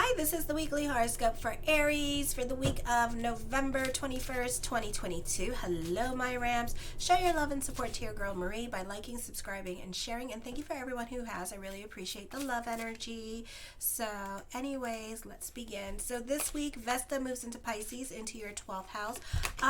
Hi, this is the weekly horoscope for Aries for the week of November 21st, 2022. Hello, my Rams. Show your love and support to your girl Marie by liking, subscribing, and sharing. And thank you for everyone who has. I really appreciate the love energy. So, anyways, let's begin. So, this week, Vesta moves into Pisces, into your 12th house.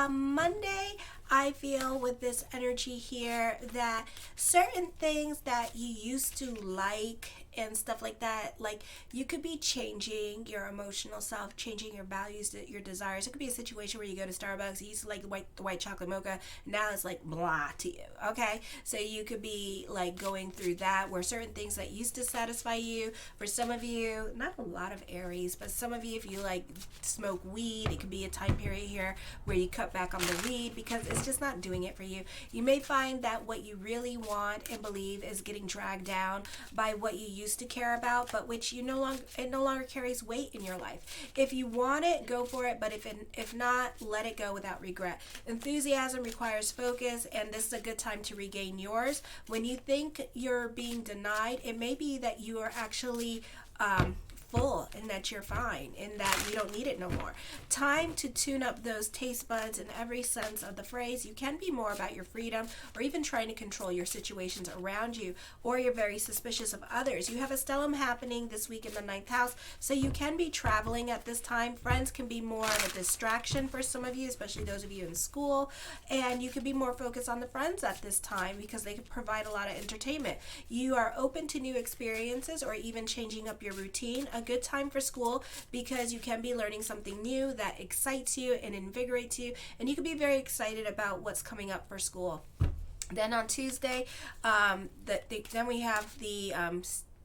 Monday, I feel with this energy here that certain things that you used to like and stuff like that, like you could be changing your emotional self, changing your values, your desires. It could be a situation where you go to Starbucks, you used to like the white chocolate mocha, now it's like blah to you, okay? So you could be like going through that where certain things that used to satisfy you, for some of you, not a lot of Aries, but some of you, if you like smoke weed, it could be a time period here where you cut back on the weed because it's just not doing it for you. You may find that what you really want and believe is getting dragged down by what you used to care about, but which you no longer carries weight in your life. If you want it, go for it, but if not, let it go without regret. Enthusiasm requires focus, and this is a good time to regain yours. When you think you're being denied, it may be that you are actually full and that you're fine and that you don't need it no more. Time to tune up those taste buds in every sense of the phrase. You can be more about your freedom or even trying to control your situations around you, or you're very suspicious of others. You have a stellium happening this week in the 9th house, so you can be traveling at this time. Friends can be more of a distraction for some of you, especially those of you in school, and you can be more focused on the friends at this time because they can provide a lot of entertainment. You are open to new experiences or even changing up your routine. A good time for school because you can be learning something new that excites you and invigorates you, and you can be very excited about what's coming up for school. Then on Tuesday, then we have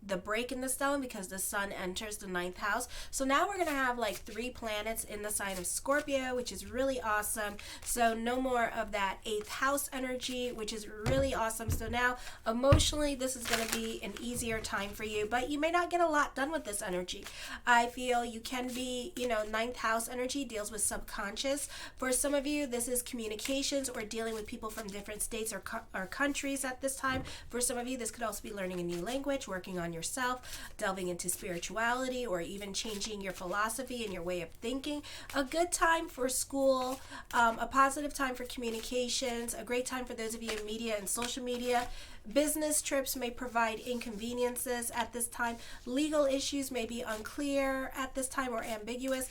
the break in the stellium because the sun enters the 9th house. So now we're going to have like 3 planets in the sign of Scorpio, which is really awesome. So no more of that 8th house energy, which is really awesome. So now emotionally, this is going to be an easier time for you, but you may not get a lot done with this energy. I feel you can be, 9th house energy deals with subconscious. For some of you, this is communications or dealing with people from different states or countries at this time. For some of you, this could also be learning a new language, working on yourself, delving into spirituality, or even changing your philosophy and your way of thinking. A good time for school, a positive time for communications, a great time for those of you in media and social media. Business trips may provide inconveniences at this time. Legal issues may be unclear at this time or ambiguous.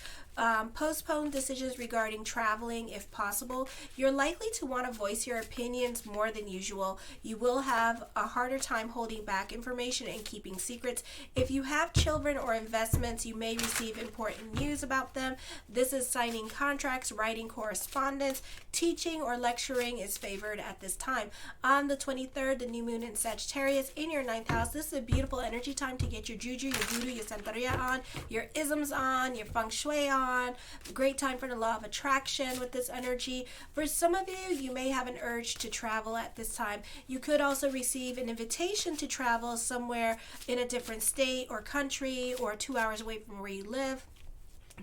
Postpone decisions regarding traveling if possible. You're likely to want to voice your opinions more than usual. You will have a harder time holding back information and keeping secrets. If you have children or investments, you may receive important news about them. This is signing contracts, writing correspondence, teaching or lecturing is favored at this time. On the 23rd, the new moon in Sagittarius in your 9th house. This is a beautiful energy time to get your juju, your voodoo, your santeria on, your isms on, your feng shui on. Great time for the law of attraction with this energy. For some of you, you may have an urge to travel at this time. You could also receive an invitation to travel somewhere in a different state or country or 2 hours away from where you live.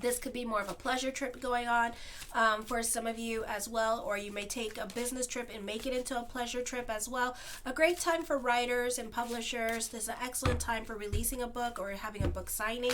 This could be more of a pleasure trip going on for some of you as well, or you may take a business trip and make it into a pleasure trip as well. A great time for writers and publishers. This is an excellent time for releasing a book or having a book signing.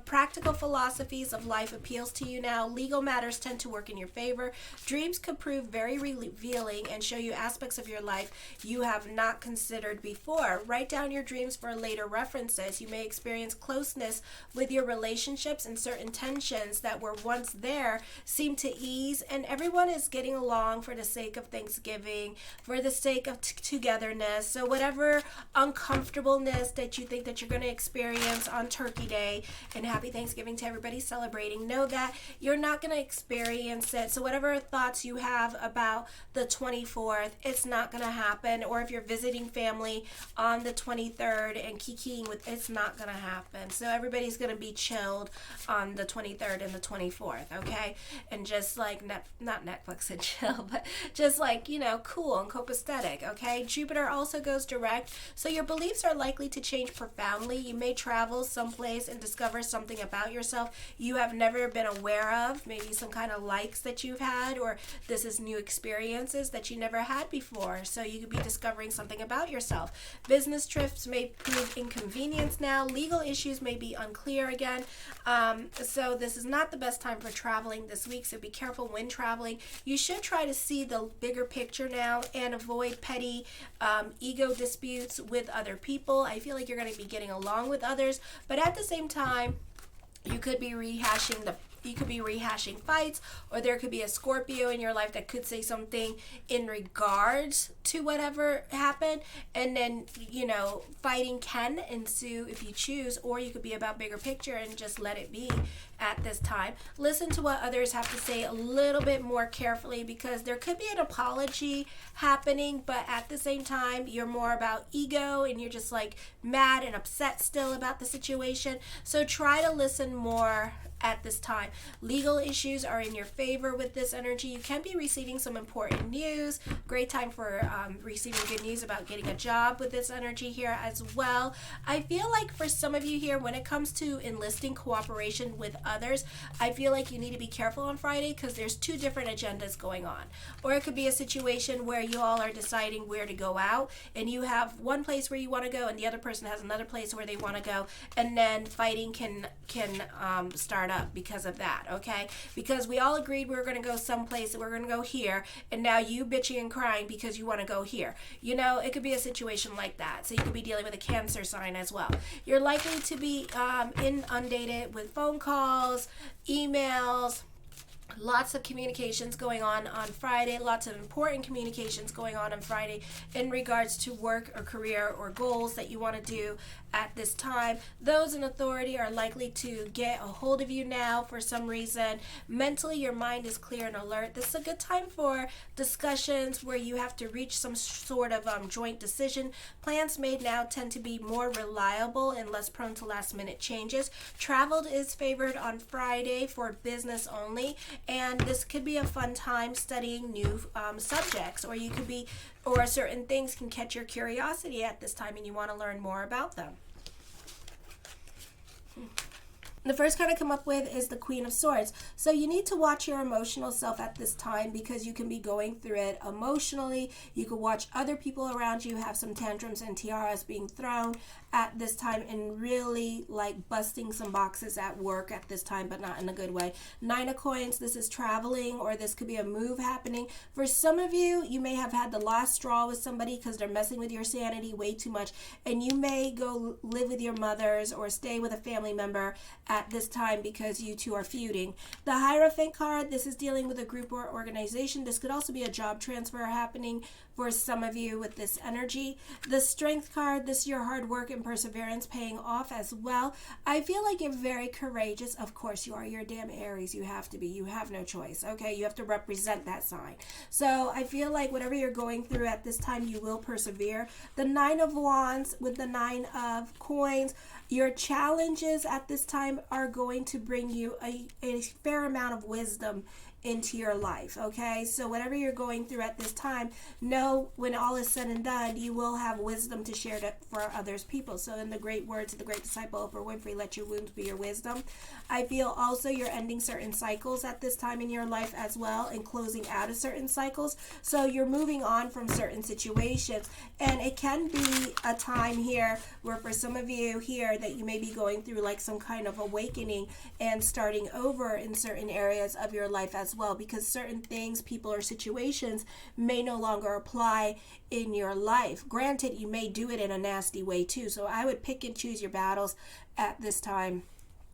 Practical philosophies of life appeals to you now. Legal matters tend to work in your favor. Dreams could prove very revealing and show you aspects of your life you have not considered before. Write down your dreams for later references. You may experience closeness with your relationships, and certain tensions that were once there seem to ease, and everyone is getting along for the sake of Thanksgiving, for the sake of togetherness. So whatever uncomfortableness that you think that you're going to experience on Turkey Day, and happy Thanksgiving to everybody celebrating, know that you're not going to experience it. So whatever thoughts you have about the 24th, it's not going to happen. Or if you're visiting family on the 23rd and kikiing with, it's not going to happen. So everybody's going to be chilled on the 23rd and the 24th, okay? And just like, not Netflix and chill, but just like, cool and copacetic, okay? Jupiter also goes direct, so your beliefs are likely to change profoundly. You may travel someplace and discover something about yourself you have never been aware of, maybe some kind of likes that you've had, or this is new experiences that you never had before, so you could be discovering something about yourself. Business trips may prove inconvenience now. Legal issues may be unclear again. So this is not the best time for traveling this week, so be careful when traveling. You should try to see the bigger picture now and avoid petty ego disputes with other people. I feel like you're going to be getting along with others, but at the same time, you could be rehashing fights, or there could be a Scorpio in your life that could say something in regards to whatever happened, and then fighting can ensue if you choose, or you could be about bigger picture and just let it be at this time. Listen to what others have to say a little bit more carefully, because there could be an apology happening, but at the same time you're more about ego and you're just like mad and upset still about the situation. So try to listen more at this time. Legal issues are in your favor with this energy. You can be receiving some important news. Great time for receiving good news about getting a job with this energy here as well. I feel like for some of you here, when it comes to enlisting cooperation with others, I feel like you need to be careful on Friday, because there's two different agendas going on. Or it could be a situation where you all are deciding where to go out, and you have one place where you want to go and the other person has another place where they want to go, and then fighting can start up because of that, okay? Because we all agreed we were going to go someplace, we're going to go here, and now you bitching and crying because you want to go here. It could be a situation like that. So you could be dealing with a Cancer sign as well. You're likely to be inundated with phone calls, emails, lots of communications going on Friday, lots of important communications going on Friday in regards to work or career or goals that you want to do at this time. Those in authority are likely to get a hold of you now for some reason. Mentally, your mind is clear and alert. This is a good time for discussions where you have to reach some sort of joint decision. Plans made now tend to be more reliable and less prone to last minute changes. Travel is favored on Friday for business only, and this could be a fun time studying new subjects, or certain things can catch your curiosity at this time and you want to learn more about them. The first card I come up with is the Queen of Swords. So you need to watch your emotional self at this time, because you can be going through it emotionally. You could watch other people around you have some tantrums and tiaras being thrown at this time, and really like busting some boxes at work at this time, but not in a good way. 9 of Coins, this is traveling, or this could be a move happening. For some of you, you may have had the last straw with somebody because they're messing with your sanity way too much, and you may go live with your mothers or stay with a family member at this time because you two are feuding. The Hierophant card, this is dealing with a group or organization. This could also be a job transfer happening for some of you with this energy. The Strength card, this is your hard work and perseverance paying off as well. I feel like you're very courageous. Of course you are. You're a damn Aries. You have to be. You have no choice. Okay, you have to represent that sign. So I feel like whatever you're going through at this time, you will persevere. The 9 of Wands with the 9 of Coins, your challenges at this time are going to bring you a fair amount of wisdom into your life, okay? So whatever you're going through at this time, know when all is said and done, you will have wisdom to share for others people. So in the great words of the great disciple Oprah Winfrey, let your wounds be your wisdom. I feel also you're ending certain cycles at this time in your life as well, and closing out of certain cycles. So you're moving on from certain situations, and it can be a time here where for some of you here that you may be going through like some kind of awakening and starting over in certain areas of your life as well, because certain things, people, or situations may no longer apply in your life. Granted, you may do it in a nasty way too, so I would pick and choose your battles at this time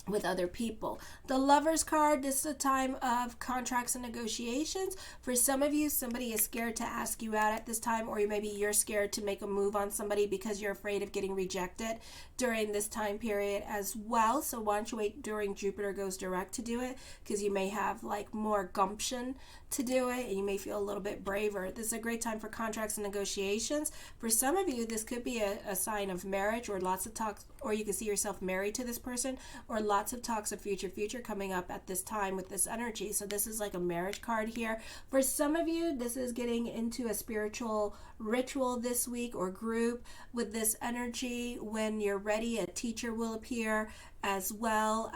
with other people. The Lovers card, this is a time of contracts and negotiations. For some of you, somebody is scared to ask you out at this time, or maybe you're scared to make a move on somebody because you're afraid of getting rejected during this time period as well. So why don't you wait during Jupiter goes direct to do it, because you may have like more gumption to do it, and you may feel a little bit braver. This is a great time for contracts and negotiations. For some of you, this could be a sign of marriage or lots of talks or you can see yourself married to this person, or lots of talks of future coming up at this time with this energy. So this is like a marriage card here. For some of you, this is getting into a spiritual ritual this week or group with this energy. When you're ready, a teacher will appear as well.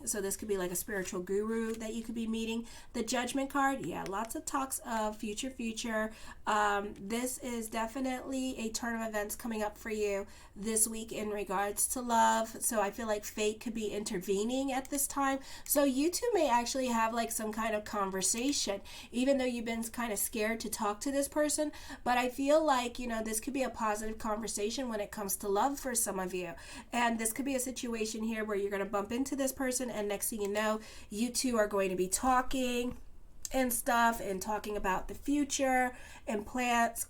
So this could be like a spiritual guru that you could be meeting. The Judgment card, yeah, lots of talks of future. This is definitely a turn of events coming up for you this week in regards to love. So I feel like fate could be intervening at this time. So you two may actually have like some kind of conversation, even though you've been kind of scared to talk to this person. But I feel like, you know, this could be a positive conversation when it comes to love for some of you. And this could be a situation here where you're going to bump into this person, and next thing you know, you two are going to be talking and stuff, and talking about the future and plans,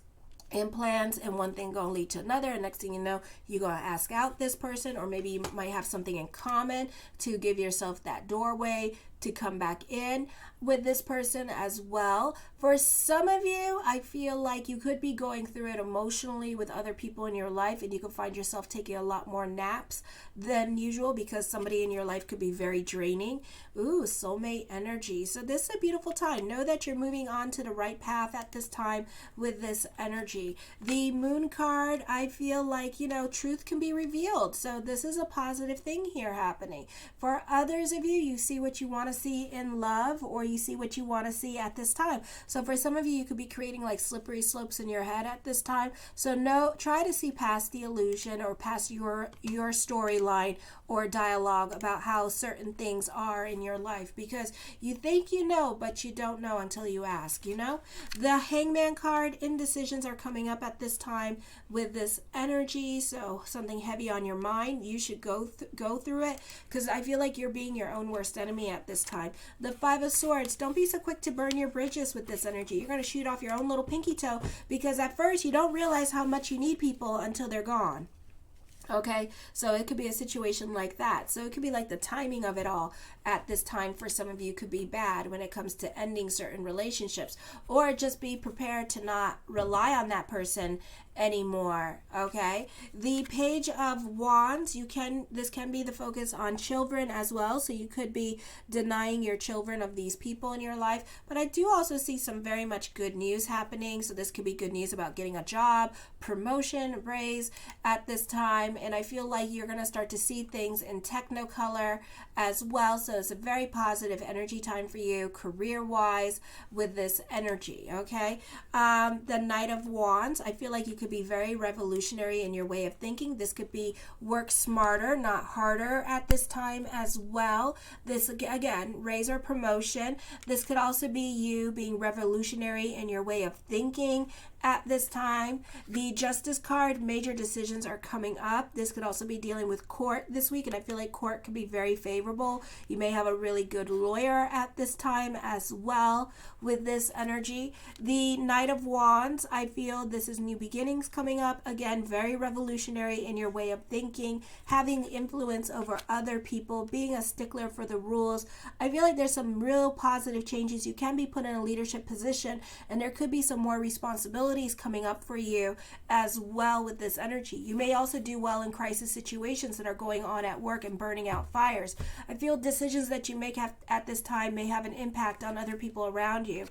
and one thing gonna lead to another, and next thing you know, you're gonna ask out this person, or maybe you might have something in common to give yourself that doorway to come back in with this person as well. For some of you, I feel like you could be going through it emotionally with other people in your life, and you could find yourself taking a lot more naps than usual because somebody in your life could be very draining. Ooh, soulmate energy. So this is a beautiful time. Know that you're moving on to the right path at this time with this energy. The Moon card, I feel like, you know, truth can be revealed. So this is a positive thing here happening. For others of you, you see what you want to see in love, or you see what you want to see at this time. So for some of you, you could be creating like slippery slopes in your head at this time. So try to see past the illusion or past your storyline or dialogue about how certain things are in your life, because you think you know, but you don't know until you ask, you know? The Hangman card, indecisions are coming up at this time with this energy. So something heavy on your mind, you should go through it, because I feel like you're being your own worst enemy at this time. The Five of Swords, don't be so quick to burn your bridges with this energy. You're going to shoot off your own little pinky toe, because at first you don't realize how much you need people until they're gone. Okay, so it could be a situation like that. So it could be like the timing of it all at this time for some of you could be bad when it comes to ending certain relationships, or just be prepared to not rely on that person anymore. Okay, the Page of Wands, this can be the focus on children as well, so you could be denying your children of these people in your life. But I do also see some very much good news happening. So this could be good news about getting a job, promotion, raise at this time, and I feel like you're going to start to see things in technicolor as well. So it's a very positive energy time for you career wise with this energy. Okay, the Knight of Wands, I feel like you could be very revolutionary in your way of thinking. This could be work smarter, not harder at this time as well. This again, raise or promotion. This could also be you being revolutionary in your way of thinking at this time. The Justice card, major decisions are coming up. This could also be dealing with court this week, and I feel like court could be very favorable. You may have a really good lawyer at this time as well with this energy. The Knight of Wands, I feel this is new beginnings coming up. Again, very revolutionary in your way of thinking, having influence over other people, being a stickler for the rules. I feel like there's some real positive changes. You can be put in a leadership position, and there could be some more responsibilities coming up for you as well with this energy. You may also do well in crisis situations that are going on at work and burning out fires. I feel decisions that you make at this time may have an impact on other people around you.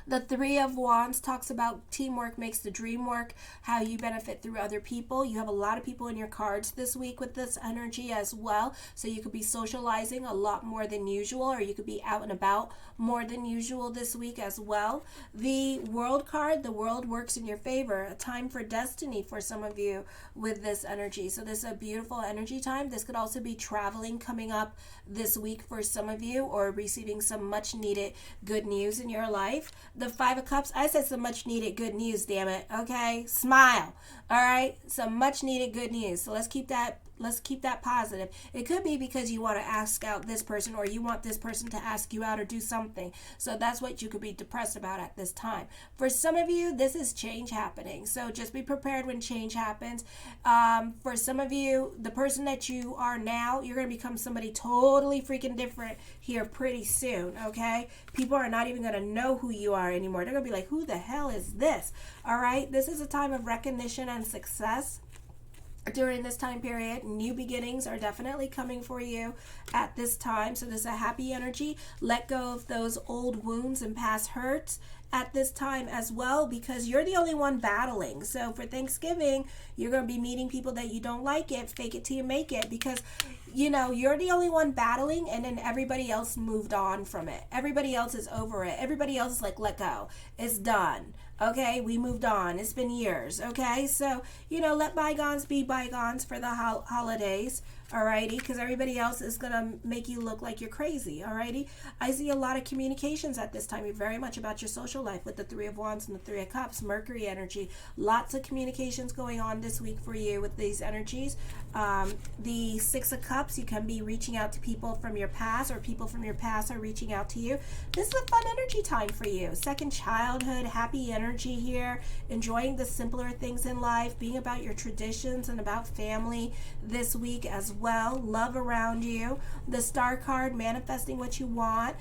The Three of Wands talks about teamwork makes the dream work, how you benefit through other people. You have a lot of people in your cards this week with this energy as well. So you could be socializing a lot more than usual, or you could be out and about more than usual this week as well. The World card, the world works in your favor. A time for destiny for some of you with this energy. So this is a beautiful energy time. This could also be traveling coming up this week for some of you, or receiving some much needed good news in your life. The Five of Cups, I said some much needed good news, damn it. Okay, smile. All right, some much needed good news. So let's keep that positive. It could be because you want to ask out this person, or you want this person to ask you out or do something. So that's what you could be depressed about at this time. For some of you, this is change happening. So just be prepared when change happens. For some of you, the person that you are now, you're going to become somebody totally freaking different here pretty soon, okay? People are not even going to know who you are anymore. They're going to be like, who the hell is this? All right? This is a time of recognition and success during this time period. New beginnings are definitely coming for you at this time. So this is a happy energy. Let go of those old wounds and past hurts at this time as well, because you're the only one battling. So for Thanksgiving, you're going to be meeting people that you don't like it. Fake it till you make it, because you're the only one battling, and then everybody else moved on from it. Everybody else is over it. Everybody else is like, let go. It's done. Okay, we moved on. It's been years. Okay, so let bygones be bygones for the holidays. Alrighty, because everybody else is gonna make you look like you're crazy. Alrighty, I see a lot of communications at this time. You're very much about your social life with the Three of Wands and the Three of Cups, Mercury energy. Lots of communications going on this week for you with these energies. The Six of Cups, you can be reaching out to people from your past, or people from your past are reaching out to you. This is a fun energy time for you. Second childhood, happy energy here, enjoying the simpler things in life, being about your traditions and about family this week as well. Love around you. The Star card, manifesting what you want.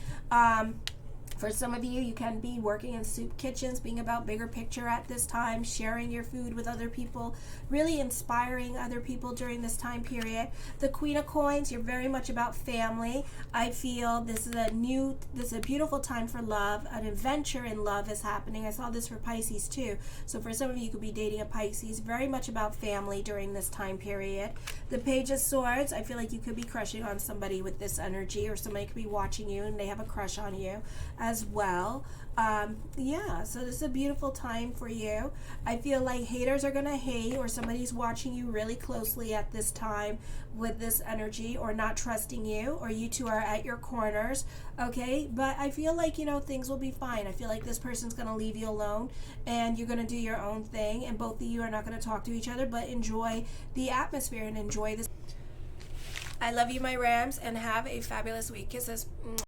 For some of you, you can be working in soup kitchens, being about bigger picture at this time, sharing your food with other people, really inspiring other people during this time period. The Queen of Coins, you're very much about family. I feel this is a beautiful time for love. An adventure in love is happening. I saw this for Pisces too. So for some of you, you could be dating a Pisces. Very much about family during this time period. The Page of Swords, I feel like you could be crushing on somebody with this energy, or somebody could be watching you and they have a crush on you as well. So this is a beautiful time for you. I feel like haters are gonna hate, or somebody's watching you really closely at this time with this energy, or not trusting you, or you two are at your corners. Okay, but I feel like things will be fine. I feel like this person's gonna leave you alone and you're gonna do your own thing, and both of you are not gonna talk to each other, but enjoy the atmosphere and enjoy this. I love you, my Rams, and have a fabulous week. Kisses.